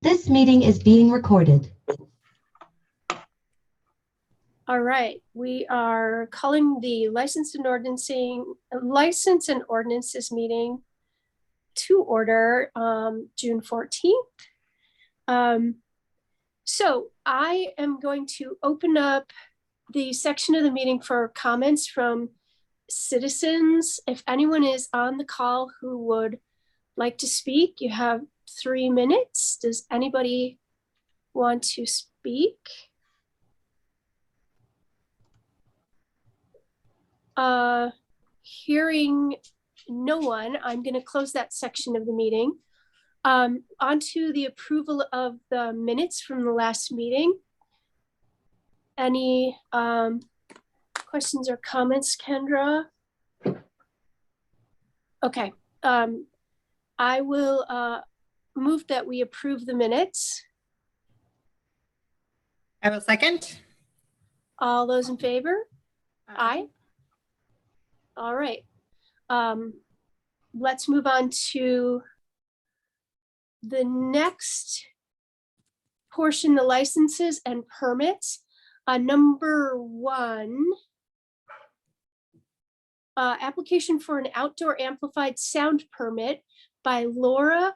This meeting is being recorded. All right, we are calling the License and Ordinances meeting to order June 14th. So I am going to open up the section of the meeting for comments from citizens. If anyone is on the call who would like to speak, you have 3 minutes. Does anybody want to speak? Hearing no one, I'm going to close that section of the meeting. Onto the approval of the minutes from the last meeting. Any questions or comments, Kendra? Okay, I will move that we approve the minutes. I will second. All those in favor? Aye. All right. Let's move on to the next portion, the licenses and permits. Number 1, application for an outdoor amplified sound permit by Laura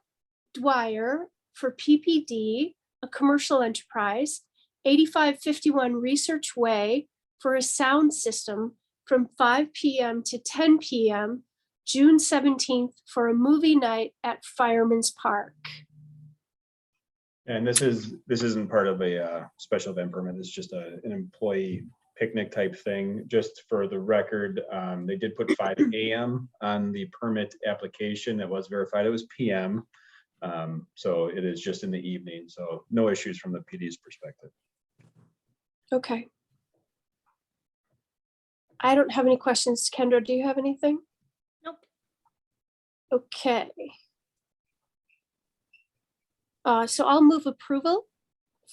Dwyer for PPD, a commercial enterprise, 8551 Research Way for a sound system from 5 p.m. to 10 p.m. June 17th for a movie night at Fireman's Park. And this isn't part of a special event permit. It's just an employee picnic type thing. Just for the record, they did put 5 a.m. on the permit application. That was verified. It was p.m. So it is just in the evening. So no issues from the PD's perspective. Okay. I don't have any questions. Kendra, do you have anything? Nope. Okay. So I'll move approval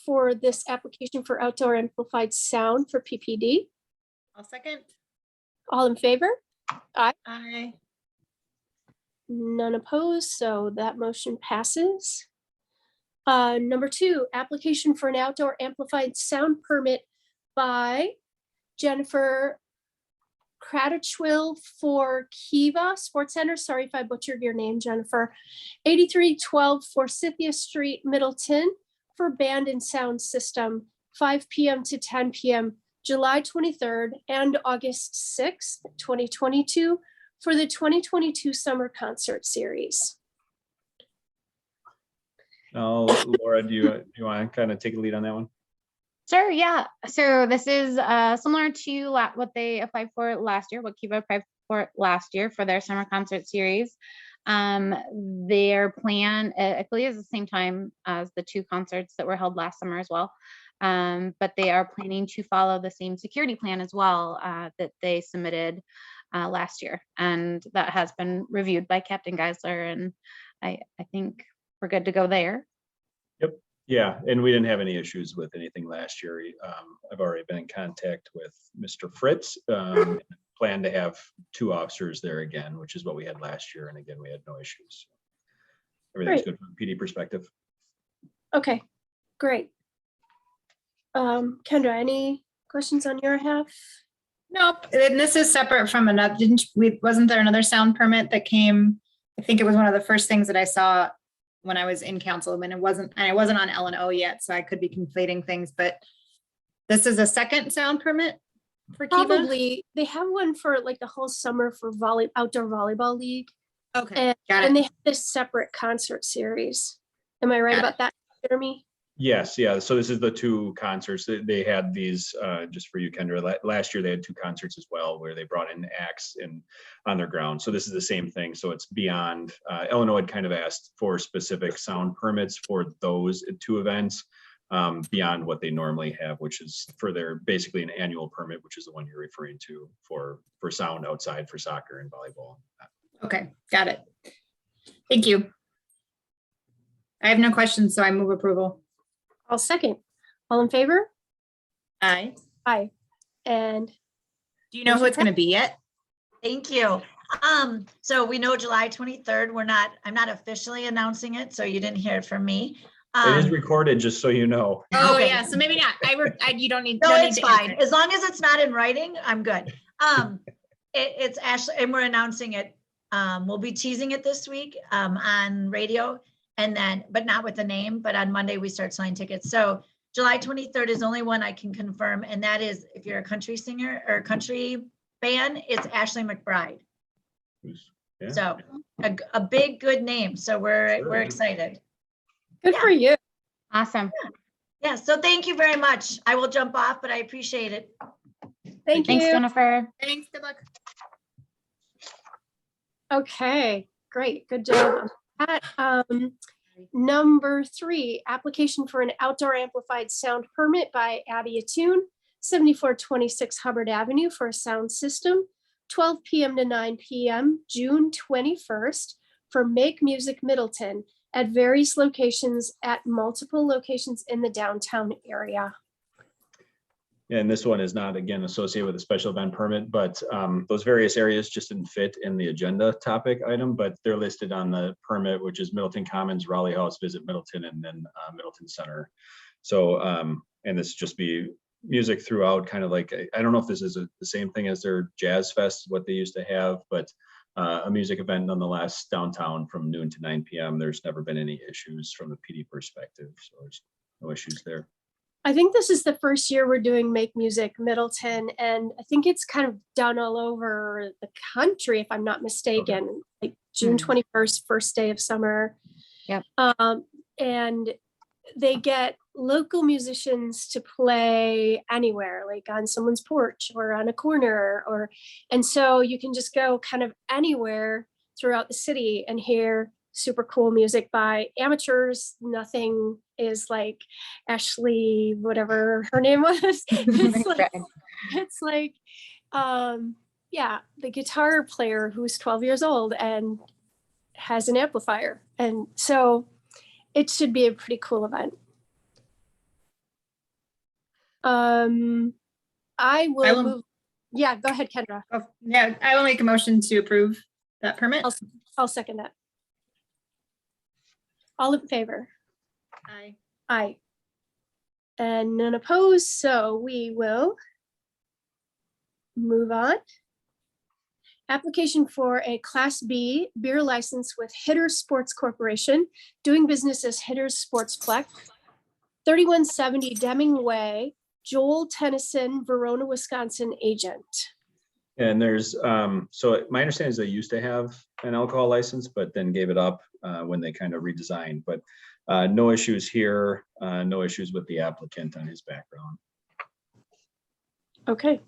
for this application for outdoor amplified sound for PPD. I'll second. All in favor? Aye. Aye. None opposed, so that motion passes. Number 2, application for an outdoor amplified sound permit by Jennifer Kratchwill for Kiva Sports Center. Sorry if I butchered your name, Jennifer. 8312 Forsythia Street, Middleton for band and sound system, 5 p.m. to 10 p.m. July 23rd and August 6th, 2022 for the 2022 summer concert series. Now, Laura, do you want to kind of take a lead on that one? Sure, yeah. So this is similar to what they applied for last year, what Kiva applied for last year for their summer concert series. Their plan, I believe, is the same time as the 2 concerts that were held last summer as well. But they are planning to follow the same security plan as well that they submitted last year. And that has been reviewed by Captain Geisler, and I think we're good to go there. Yep. Yeah, and we didn't have any issues with anything last year. I've already been in contact with Mr. Fritz. Plan to have 2 officers there again, which is what we had last year. And again, we had no issues. Everything's good from a PD perspective. Okay, great. Kendra, any questions on your half? Nope. And this is separate from another. Wasn't there another sound permit that came? I think it was one of the first things that I saw when I was in council, and I wasn't on L&O yet, so I could be conflating things, but this is a second sound permit for Kiva? Probably. They have one for like the whole summer for outdoor volleyball league. Okay, and they have this separate concert series. Am I right about that, Jeremy? Yes, yeah. So this is the 2 concerts. They had these, just for you, Kendra, last year they had 2 concerts as well, where they brought in acts on their ground. So this is the same thing. So it's beyond, Illinois had kind of asked for specific sound permits for those 2 events, beyond what they normally have, which is for their basically an annual permit, which is the one you're referring to for sound outside for soccer and volleyball. Okay, got it. Thank you. I have no questions, so I move approval. I'll second. All in favor? Aye. Aye. And do you know who it's going to be yet? Thank you. So we know July 23rd, I'm not officially announcing it, so you didn't hear it from me. It is recorded, just so you know. Oh, Okay. yeah, so maybe not. You don't need. No, need it's to answer fine. it. As long as it's not in writing, I'm good. It's Ashley, and we're announcing it. We'll be teasing it this week on radio, and then, but not with the name, but on Monday we start selling tickets. So July 23rd is only one I can confirm, and that is if you're a country singer or country fan, it's Ashley McBride. Yeah. So a big, good name. So we're Sure. excited. Good for you. Awesome. Yeah, so thank you very much. I will jump off, but I appreciate it. Thank Thanks, you. Jennifer. Thanks, good luck. Okay, great. Good job on that. Number 3, application for an outdoor amplified sound permit by Abby Etune, 7426 Hubbard Avenue for a sound system, 12 p.m. to 9 p.m., June 21st for Make Music Middleton at various locations at multiple locations in the downtown area. Yeah, and this one is not, again, associated with a special event permit, but those various areas just didn't fit in the agenda topic item, but they're listed on the permit, which is Middleton Commons, Raleigh House, Visit Middleton, and then Middleton Center. So, and this just be music throughout, kind of like, I don't know if this is the same thing as their Jazz Fest, what they used to have, but a music event nonetheless downtown from noon to 9 p.m. There's never been any issues from the PD perspective, so there's no issues there. I think this is the first year we're doing Make Music Middleton, and I think it's kind of done all over the country, if I'm not mistaken. Like June 21st, first day of summer. Yep. And they get local musicians to play anywhere, like on someone's porch or on a corner, and so you can just go kind of anywhere throughout the city and hear super cool music by amateurs. Nothing is like Ashley, whatever her name was. It's like, yeah, the guitar player who's 12 years old and has an amplifier. And so it should be a pretty cool event. I will move. Yeah, go ahead, Kendra. Oh, yeah, I will make a motion to approve that permit. I'll second that. All in favor? Aye. Aye. And none opposed, so we will move on. Application for a Class B beer license with Hitters Sports Corporation, doing business as Hitters Sportsplex, 3170 Deming Way, Joel Tennyson, Verona, Wisconsin agent. And there's, so my understanding is they used to have an alcohol license, but then gave it up when they kind of redesigned, but no issues here, no issues with the applicant on his background. Okay.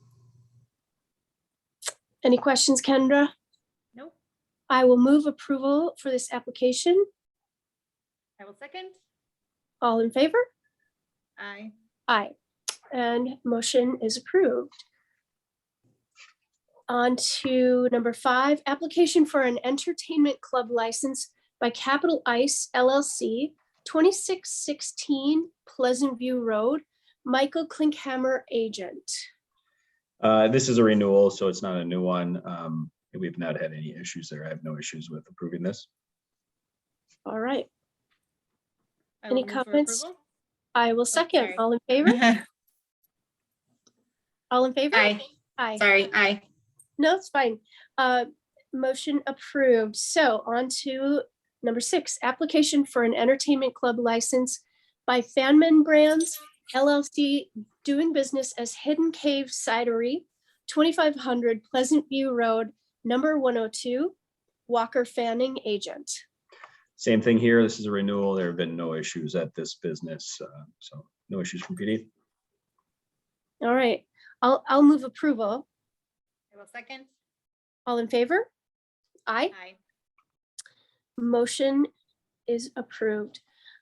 Any questions, Kendra? Nope. I will move approval for this application. I will second. All in favor? Aye. Aye. And motion is approved. On to number 5, application for an entertainment club license by Capital Ice LLC, 2616 Pleasant View Road, Michael Klinkhammer agent. This is a renewal, so it's not a new one. We've not had any issues there. I have no issues with approving this. All right, I Any will move for comments? approval. I will second. sorry. All in favor? All in favor? Aye. Aye. Sorry, aye. No, it's fine. Motion approved. So on to number 6, application for an entertainment club license by Fanman Brands LLC, doing business as Hidden Cave Cidery, 2500 Pleasant View Road, number 102, Walker Fanning agent. Same thing here. This is a renewal. There have been no issues at this business, so no issues from PD. All right, I'll move approval. I will second. All in favor? Aye. Aye. Motion is approved.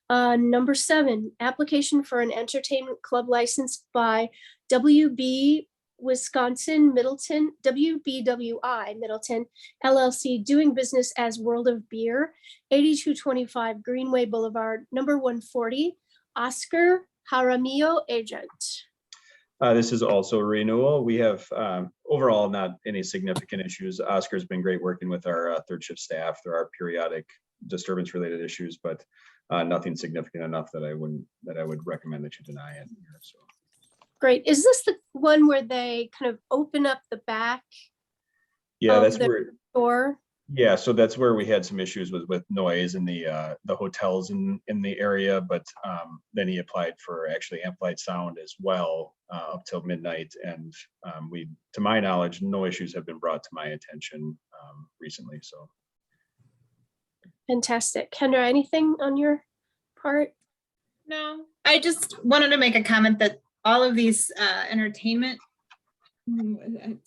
Number 7, application for an entertainment club license by WB Wisconsin Middleton, WBWI Middleton LLC, doing business as World of Beer, 8225 Greenway Boulevard, number 140, Oscar Jaramillo agent. This is also a renewal. We have overall not any significant issues. Oscar's been great working with our third shift staff. There are periodic disturbance related issues, but nothing significant enough that I would recommend that you deny it. So. Great. Is this the one where they kind of open up the back? Yeah, that's the where. door? Yeah, so that's where we had some issues with noise in the hotels in the area, but then he applied for actually amplified sound as well up till midnight, and to my knowledge, no issues have been brought to my attention recently. So Fantastic. Kendra, anything on your part? No, I just wanted to make a comment that all of these entertainment, the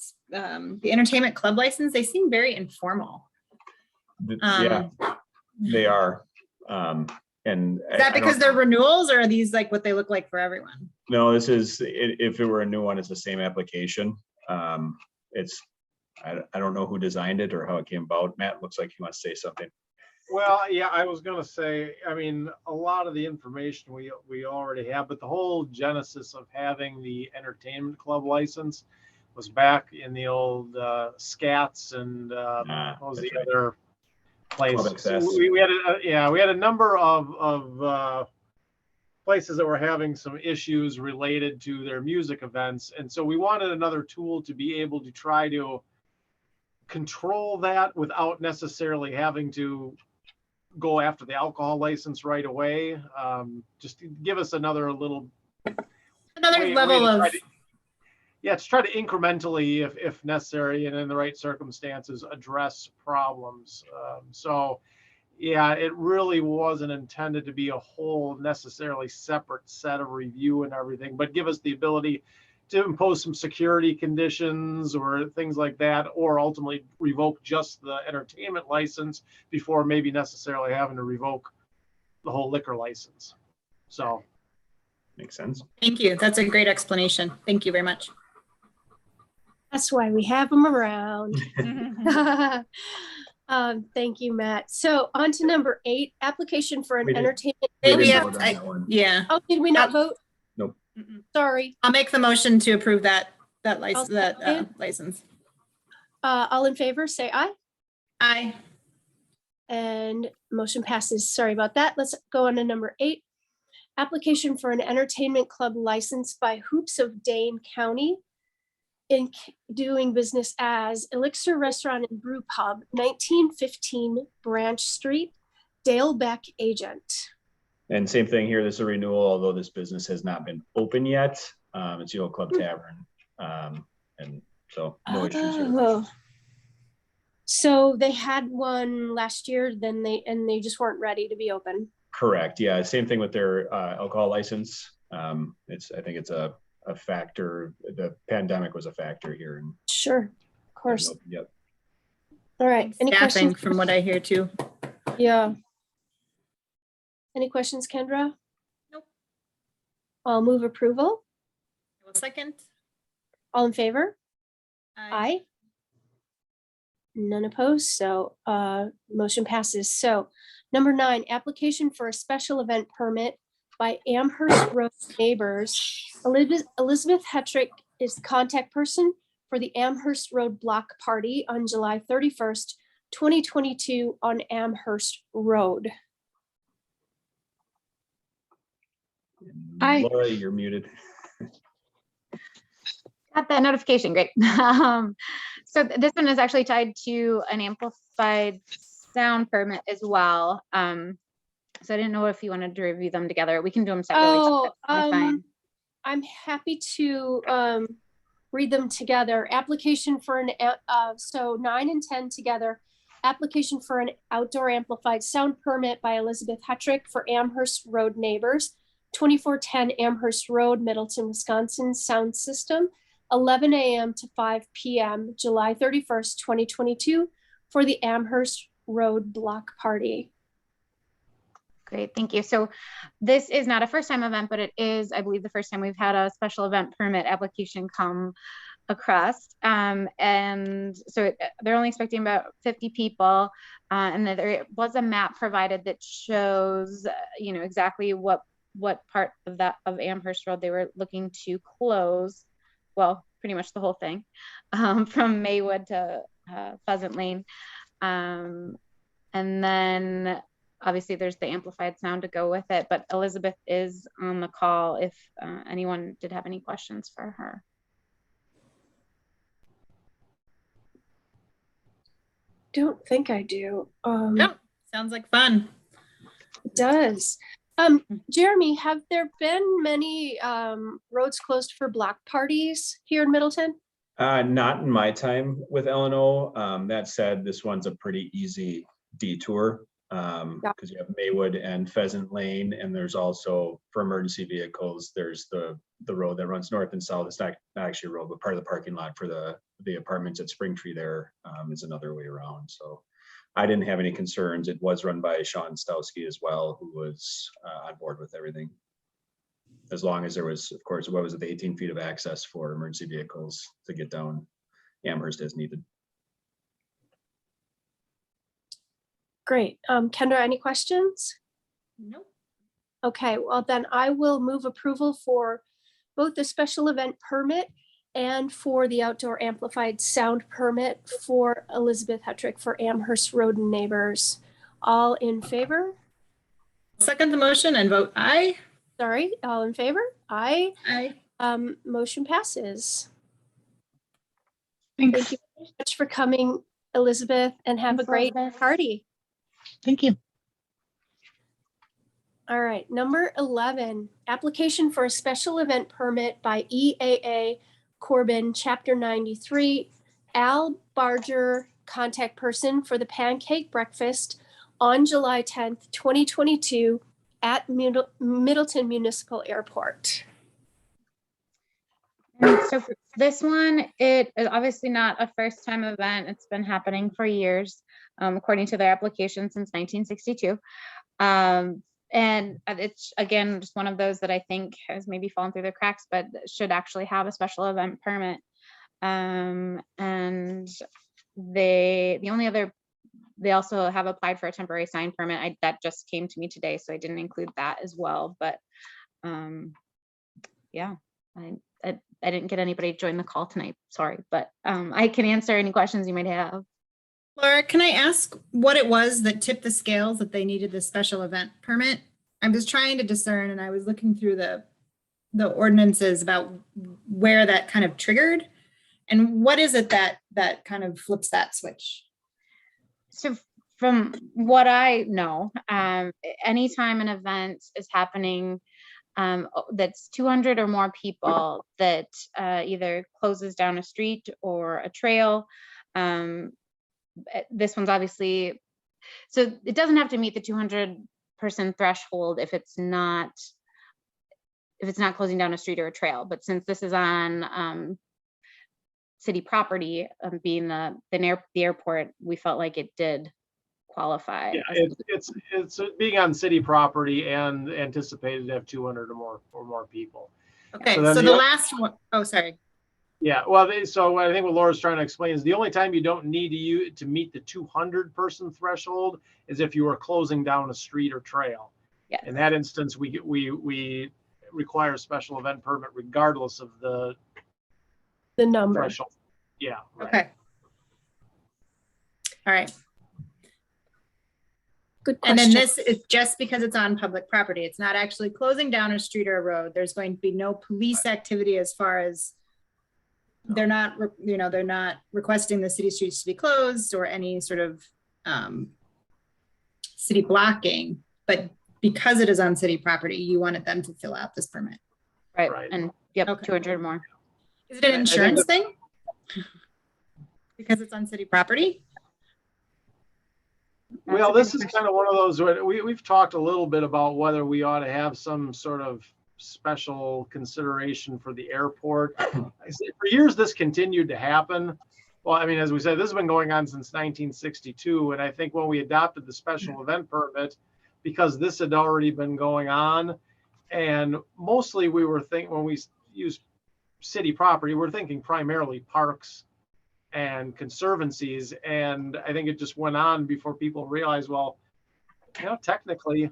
entertainment club license, they seem very informal. Yeah, they are. And Is that because they're renewals, or are these like what they look like for everyone? No, this is, if it were a new one, it's the same application. It's, I don't know who designed it or how it came about. Matt looks like he wants to say something. Well, yeah, I was going to say, I mean, a lot of the information we already have, but the whole genesis of having the entertainment club license was back in the old Scats and what was the other place? We had a number of places that were having some issues related to their music events, and so we wanted another tool to be able to try to control that without necessarily having to go after the alcohol license right away. Just to give us another level of to try to incrementally, if necessary and in the right circumstances, address problems. So yeah, it really wasn't intended to be a whole necessarily separate set of review and everything, but give us the ability to impose some security conditions or things like that, or ultimately revoke just the entertainment license before maybe necessarily having to revoke the whole liquor license. So. Makes sense. Thank you. That's a great explanation. Thank you very much. That's why we have them around. Thank you, Matt. So on to number 8, application for an entertainment. Yeah. Oh, did we not vote? Nope. Sorry. I'll make the motion to approve that license. All in favor, say aye. Aye. And motion passes. Sorry about that. Let's go on to number 8. Application for an entertainment club license by Hoops of Dane County, Inc., doing business as Elixir Restaurant and Brew Pub, 1915 Branch Street, Dale Beck, agent. And same thing here, this is a renewal, although this business has not been open yet. It's the old Club Tavern. And so no issues here. So they had one last year, then they just weren't ready to be open. Correct. Yeah. Same thing with their alcohol license. I think it's a factor. The pandemic was a factor here. And sure. Of course. Yep. All right. Any Staffing, questions? from what I hear too. Yeah. Any questions, Kendra? Nope. I'll move approval. One second. All in favor? Aye. Aye. None opposed, so motion passes. So number 9, application for a special event permit by Amherst Road neighbors. Elizabeth Hetrick is the contact person for the Amherst Road block party on July 31st, 2022 on Amherst Road. Aye. Laura, you're muted. Got that notification, great. So this one is actually tied to an amplified sound permit as well. So I didn't know if you wanted to review them together. We can do them separately. I'm happy to read them together. Application for an, so 9 and 10 together. Application for an outdoor amplified sound permit by Elizabeth Hetrick for Amherst Road neighbors, 2410 Amherst Road, Middleton, Wisconsin, sound system, 11 a.m. to 5 p.m., July 31st, 2022, for the Amherst Road block party. Great, thank you. So this is not a first time event, but it is, I believe, the first time we've had a special event permit application come across. And so they're only expecting about 50 people. And there was a map provided that shows, exactly what what part of Amherst Road they were looking to close. Well, pretty much the whole thing, from Maywood to Pheasant Lane. And then obviously there's the amplified sound to go with it, but Elizabeth is on the call if anyone did have any questions for her. Don't think I do. Yep, sounds like fun. It does. Jeremy, have there been many roads closed for block parties here in Middleton? Not in my time with L&O. That said, this one's a pretty easy detour because you have Maywood and Pheasant Lane, and there's also for emergency vehicles, there's the road that runs north and south. It's not actually a road, but part of the parking lot for the apartments at Springtree there is another way around. So I didn't have any concerns. It was run by Sean Stowski as well, who was on board with everything. As long as there was, of course, what was it, the 18 feet of access for emergency vehicles to get down Amherst as needed. Great. Kendra, any questions? Nope. Okay, well then I will move approval for both the special event permit and for the outdoor amplified sound permit for Elizabeth Hetrick for Amherst Road and Neighbors. All in favor? Second the motion and vote aye. Sorry, all in favor? Aye. Aye. Motion passes. Thanks. Thank you very much for coming, Elizabeth, and have Thanks, a great Elizabeth. party. Thank you. All right, number 11, application for a special event permit by EAA Corbin, Chapter 93, Al Barger, contact person for the Pancake Breakfast on July 10th, 2022 at Middleton Municipal Airport. And so for this one, it is obviously not a first time event. It's been happening for years, according to their application since 1962. And it's, again, just one of those that I think has maybe fallen through the cracks, but should actually have a special event permit. And they also have applied for a temporary sign permit. That just came to me today, so I didn't include that as well. But yeah, I didn't get anybody to join the call tonight, sorry, but I can answer any questions you might have. Laura, can I ask what it was that tipped the scales that they needed this special event permit? I'm just trying to discern, and I was looking through the ordinances about where that kind of triggered, and what is it that kind of flips that switch? So from what I know, anytime an event is happening that's 200 or more people that either closes down a street or a trail, this one's obviously, so it doesn't have to meet the 200 person threshold if it's not closing down a street or a trail. But since this is on city property, being the airport, we felt like it did qualify. Yeah, it's being on city property and anticipated to have 200 or more people. Okay, So then so the the oth- last one, oh, sorry. Yeah, well, so I think what Laura's trying to explain is the only time you don't need to meet the 200 person threshold is if you are closing down a street or trail. Yes. In that instance, we require a special event permit regardless of the number. threshold. Yeah. Right. Okay. All right. Good And question. then this is just because it's on public property. It's not actually closing down a street or a road. There's going to be no police activity as far as they're not requesting the city streets to be closed or any sort of city blocking, but because it is on city property, you wanted them to fill out this permit. Right. Right. And yep, Okay. 200 or more. Is it an I think insurance thing? Because it's on city property? That's Well, a good this is question. kind of one of those where we've talked a little bit about whether we ought to have some sort of special consideration for the airport. I say for years this continued to happen. Well, I mean, as we said, this has been going on since 1962, and I think when we adopted the special event permit, because this had already been going on, and mostly we were thinking when we use city property, we're thinking primarily parks and conservancies, and I think it just went on before people realized, well, technically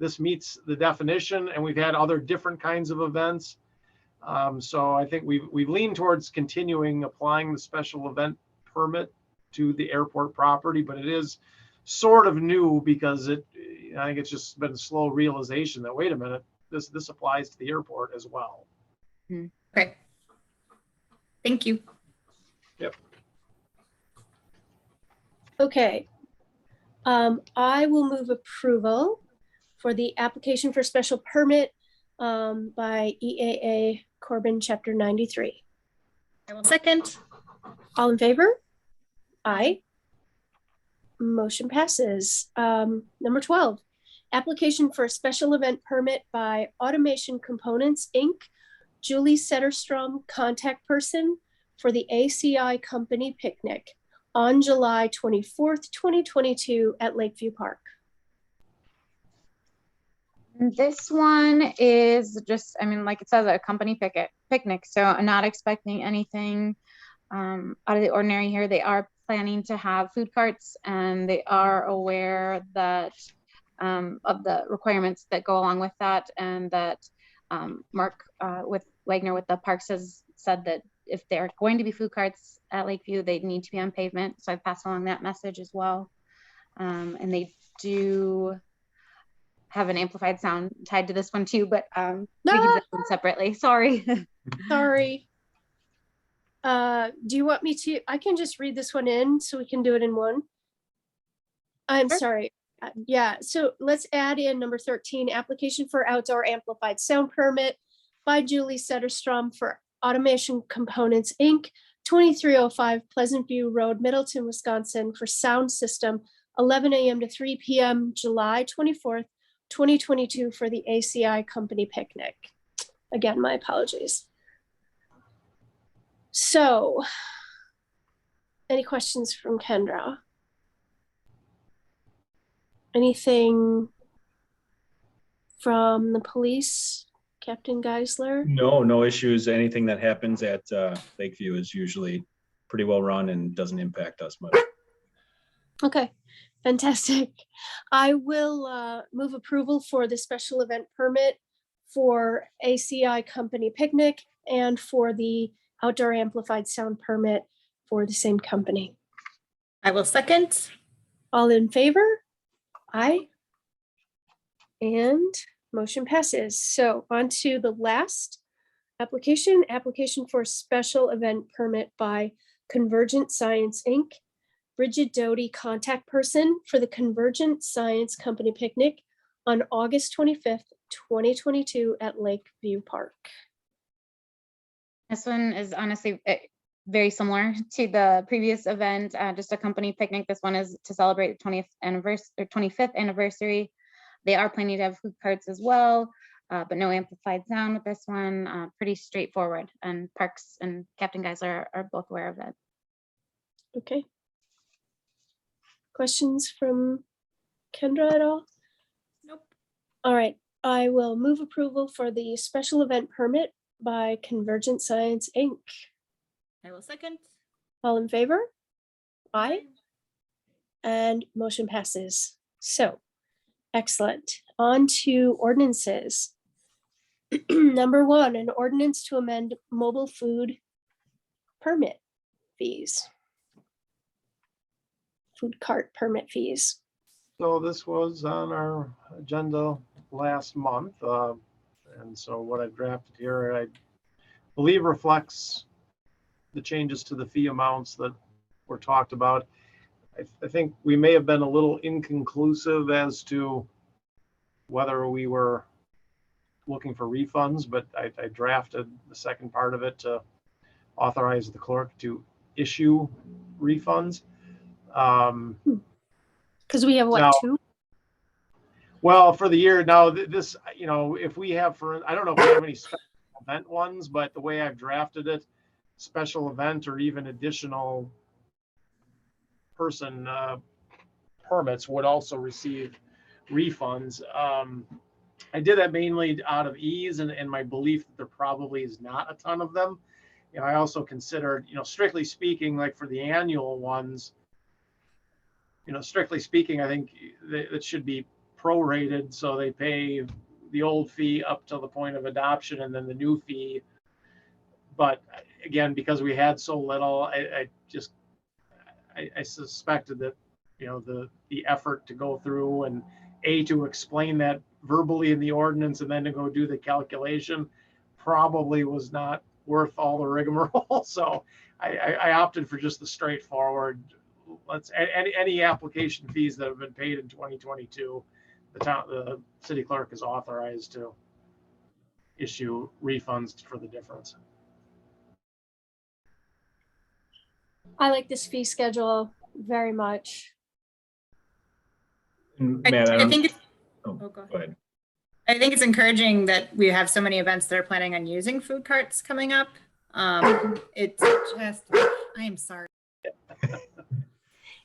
this meets the definition, and we've had other different kinds of events. So I think we've leaned towards continuing applying the special event permit to the airport property, but it is sort of new because I think it's just been a slow realization that, wait a minute, this applies to the airport as well. Okay. Thank you. Yep. Okay. I will move approval for the application for special permit by EAA Corbin, Chapter 93. I will second. All in favor? Aye. Motion passes. Number 12, application for a special event permit by Automation Components, Inc., Julie Setterstrom, contact person for the ACI Company Picnic on July 24th, 2022 at Lakeview Park. This one is just, I mean, like it says, a company picnic. So I'm not expecting anything out of the ordinary here. They are planning to have food carts, and they are aware that of the requirements that go along with that, and that Mark with Wagner with the parks has said that if there are going to be food carts at Lakeview, they need to be on pavement. So I've passed along that message as well. And they do have an amplified sound tied to this one too, but we can do that one separately. Sorry. Sorry. Do you want me to? I can just read this one in so we can do it in one. I'm Sure. sorry. Yeah, so let's add in number 13, application for outdoor amplified sound permit by Julie Setterstrom for Automation Components, Inc., 2305 Pleasant View Road, Middleton, Wisconsin, for sound system, 11 a.m. to 3 p.m., July 24th, 2022, for the ACI Company Picnic. Again, my apologies. So, any questions from Kendra? Anything from the police, Captain Geisler? No issues. Anything that happens at Lakeview is usually pretty well run and doesn't impact us much. Okay, fantastic. I will move approval for the special event permit for ACI Company Picnic and for the outdoor amplified sound permit for the same company. I will second. All in favor? Aye. And motion passes. So on to the last application for special event permit by Convergent Science, Inc., Bridget Doty, contact person for the Convergent Science Company Picnic on August 25th, 2022 at Lakeview Park. This one is honestly very similar to the previous event, just a company picnic. This one is to celebrate the 20th anniversary or 25th anniversary. They are planning to have food carts as well, but no amplified sound with this one. Pretty straightforward, and Parks and Captain Geisler are both aware of it. Okay. Questions from Kendra at all? Nope. All right, I will move approval for the special event permit by Convergent Science, Inc. I will second. All in favor? Aye. And motion passes. So, excellent. On to ordinances. Number 1, an ordinance to amend mobile food permit fees. Food cart permit fees. So this was on our agenda last month. And so what I've drafted here, I believe reflects the changes to the fee amounts that were talked about. I think we may have been a little inconclusive as to whether we were looking for refunds, but I drafted the second part of it to authorize the clerk to issue refunds. Because we have what, Now- 2? Well, for the year now, this, if we have I don't know if we have any special event ones, but the way I've drafted it, special event or even additional person permits would also receive refunds. I did that mainly out of ease and my belief that there probably is not a ton of them. I also considered, strictly speaking, like for the annual ones, strictly speaking, I think that should be prorated, so they pay the old fee up to the point of adoption and then the new fee. But again, because we had so little, I suspected that, you know, the effort to go through and to explain that verbally in the ordinance and then to go do the calculation probably was not worth all the rigmarole. So I opted for just the straightforward, any application fees that have been paid in 2022, the city clerk is authorized to issue refunds for the difference. I like this fee schedule very much. Matt, I think it's, oh, go go ahead. I think it's encouraging that we have so many events that are planning on using food carts coming up. It's just, I am sorry.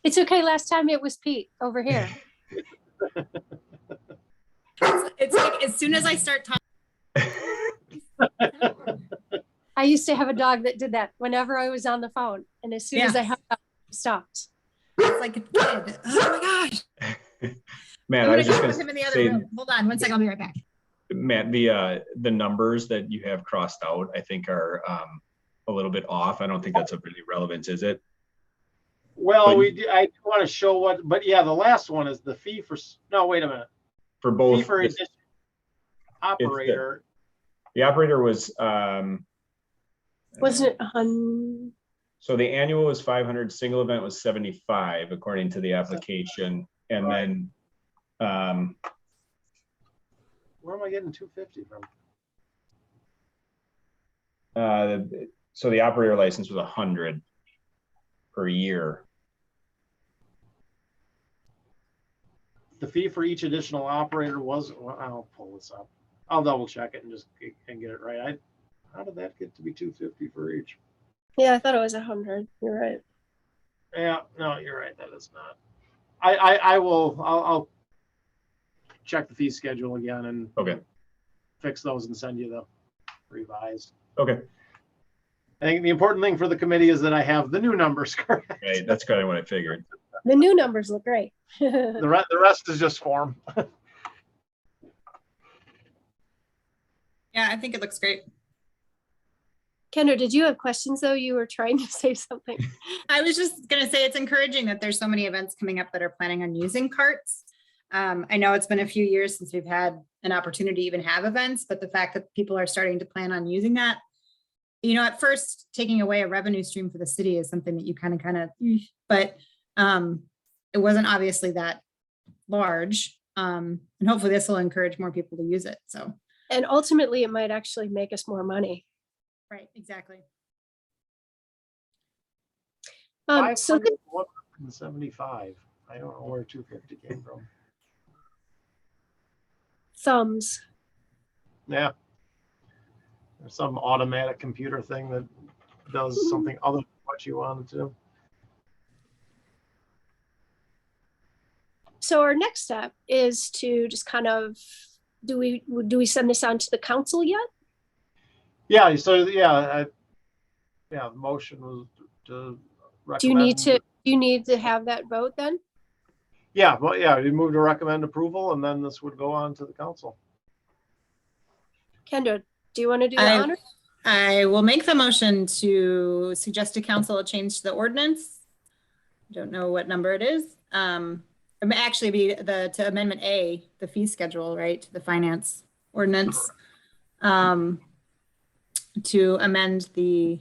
It's okay. Last time it was Pete over here. It's like as soon as I start talking. I used to have a dog that did that whenever I was on the phone. And as soon as I hung up, it stopped. It's like a kid. Oh my gosh. Matt, I'm I was just go going with him in the to other say, room. Hold on one second. I'll be right back. Matt, the numbers that you have crossed out, I think are a little bit off. I don't think that's of really relevance, is it? Well, But- I want to show what, but yeah, the last one is the fee for, no, wait a minute. For Fee both, for this- operator. the operator was, Wasn't it on? so the annual was 500, single event was 75, according to the application. And then, Where am I getting 250 from? so the operator license was 100 per year. The fee for each additional operator was, well, I'll pull this up. I'll double check it and just get it right. How did that get to be 250 for each? Yeah, I thought it was 100. You're right. Yeah, no, you're right. That is not. I'll check the fee schedule again and Okay. fix those and send you the revised. Okay. I think the important thing for the committee is that I have the new numbers correct. Right. That's kind of what I figured. The new numbers look great. The rest is just form. Yeah, I think it looks great. Kendra, did you have questions though? You were trying to say something. I was just going to say it's encouraging that there's so many events coming up that are planning on using carts. I know it's been a few years since we've had an opportunity to even have events, but the fact that people are starting to plan on using that, you know, at first taking away a revenue stream for the city is something that you kind of, but it wasn't obviously that large. And hopefully this will encourage more people to use it. So. And ultimately it might actually make us more money. Right, exactly. So 175. I don't know where 250 came from. thumbs. Yeah. There's some automatic computer thing that does something other than what you wanted to. So our next step is to just kind of, do we send this on to the council yet? Yeah, so yeah, the motion was to recommend. Do you need to have that vote then? Yeah, well, yeah, we move to recommend approval and then this would go on to the council. Kendra, do you want to do the I- honor? I will make the motion to suggest to council a change to the ordinance. I don't know what number it is. It may actually be to amendment A, the fee schedule, right, to the finance ordinance. To amend the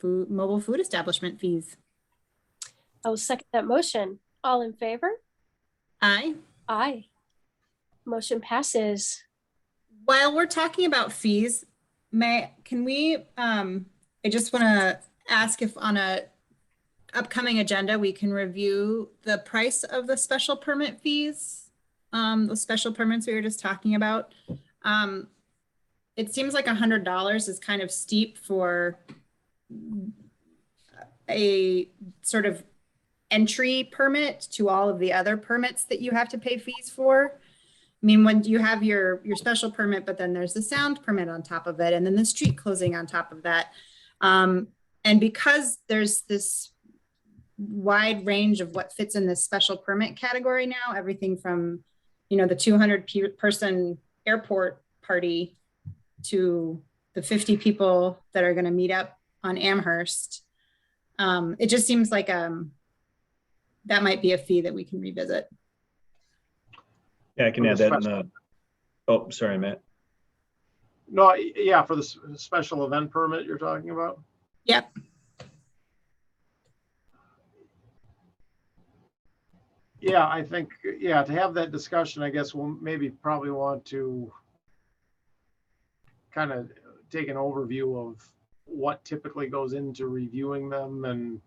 mobile food establishment fees. I will second that motion. All in favor? Aye. Aye. Motion passes. While we're talking about fees, can we, I just want to ask if on a upcoming agenda, we can review the price of the special permit fees, the special permits we were just talking about. It seems like $100 is kind of steep for a sort of entry permit to all of the other permits that you have to pay fees for. I mean, when you have your special permit, but then there's the sound permit on top of it, and then the street closing on top of that. And because there's this wide range of what fits in this special permit category now, everything from, the 200 person airport party to the 50 people that are going to meet up on Amherst. It just seems like that might be a fee that we can revisit. Yeah, I can add that in the, oh, sorry, Matt. No, yeah, for the special event permit you're talking about? Yep. Yeah, I think, to have that discussion, I guess we'll probably want to kind of take an overview of what typically goes into reviewing them and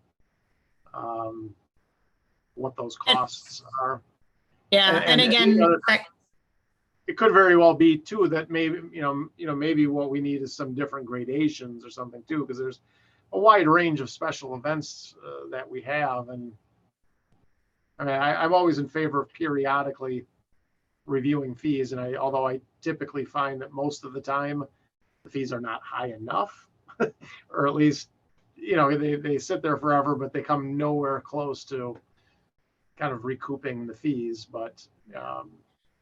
what those costs are. Yeah, and again, it could very well be too that maybe, maybe what we need is some different gradations or something too, because there's a wide range of special events that we have. And I mean, I'm always in favor of periodically reviewing fees. And although I typically find that most of the time the fees are not high enough, or at least, they sit there forever, but they come nowhere close to kind of recouping the fees. But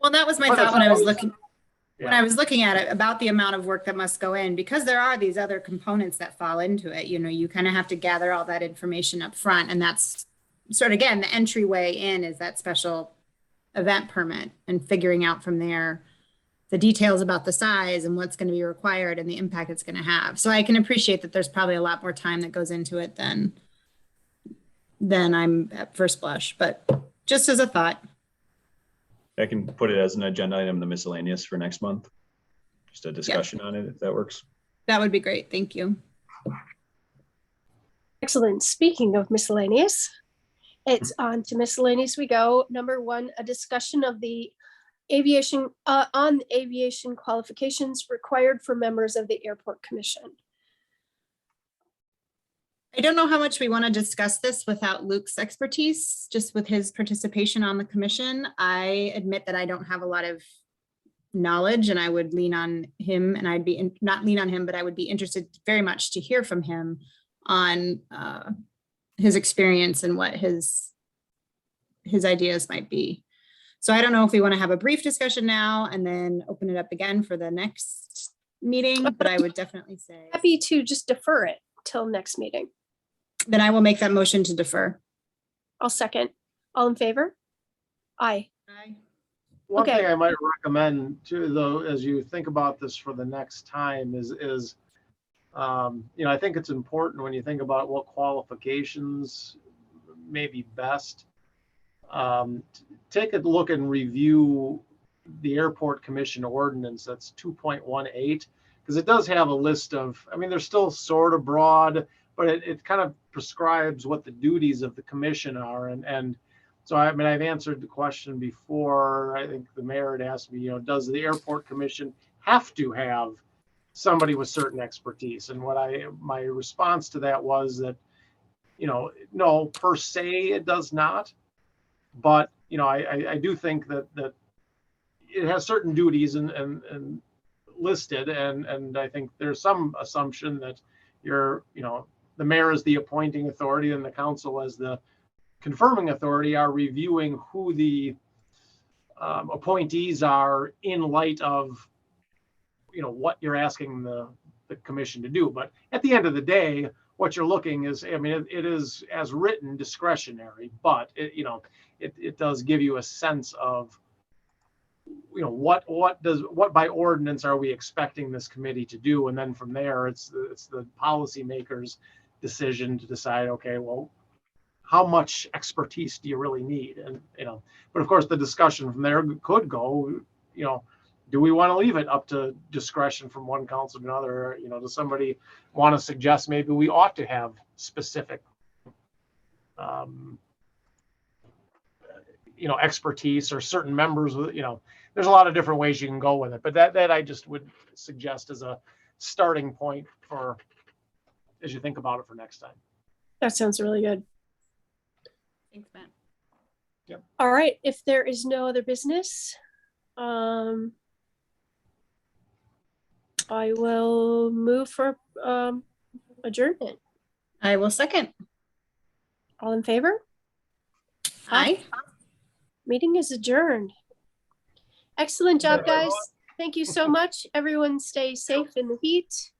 well, that was my thought when I was looking at it about the amount of work that must go in, because there are these other components that fall into it. You kind of have to gather all that information up front, and that's sort of, again, the entryway in is that special event permit, and figuring out from there the details about the size and what's going to be required and the impact it's going to have. So I can appreciate that there's probably a lot more time that goes into it than I'm at first blush, but just as a thought. I can put it as an agenda item, the miscellaneous for next month. Just a discussion on it, if that works. That would be great. Thank you. Excellent. Speaking of miscellaneous, it's on to miscellaneous we go. Number 1, a discussion of the aviation qualifications required for members of the Airport Commission. I don't know how much we want to discuss this without Luke's expertise, just with his participation on the commission. I admit that I don't have a lot of knowledge, and I would lean on him, and I'd be not lean on him, but I would be interested very much to hear from him on his experience and what his ideas might be. So I don't know if we want to have a brief discussion now and then open it up again for the next meeting, but I would definitely say. Happy to just defer it till next meeting. Then I will make that motion to defer. I'll second. All in favor? Aye. Aye. One Okay. thing I might recommend too, though, as you think about this for the next time is I think it's important when you think about what qualifications may be best. Take a look and review the Airport Commission Ordinance. That's 2.18, because it does have a list of, they're still sort of broad, but it kind of prescribes what the duties of the commission are. And so, I've answered the question before. I think the mayor had asked me, does the Airport Commission have to have somebody with certain expertise? And my response to that was that, no, per se, it does not. But, I do think that it has certain duties and listed. And I think there's some assumption that the mayor is the appointing authority and the council as the confirming authority are reviewing who the appointees are in light of, what you're asking the commission to do. But at the end of the day, what you're looking is, it is as written discretionary, but it does give you a sense of, what by ordinance are we expecting this committee to do? And then from there, it's the policymakers' decision to decide, okay, well, how much expertise do you really need? And, but of course the discussion from there could go, do we want to leave it up to discretion from one council to another? Does somebody want to suggest maybe we ought to have specific, expertise or certain members with, there's a lot of different ways you can go with it, but that I just would suggest as a starting point for, as you think about it for next time. That sounds really good. Thanks, Matt. Yep. All right. If there is no other business, I will move for adjournment. I will second. All in favor? Aye. Meeting is adjourned. Excellent job, guys. Thank you so much. Everyone stay safe in the heat.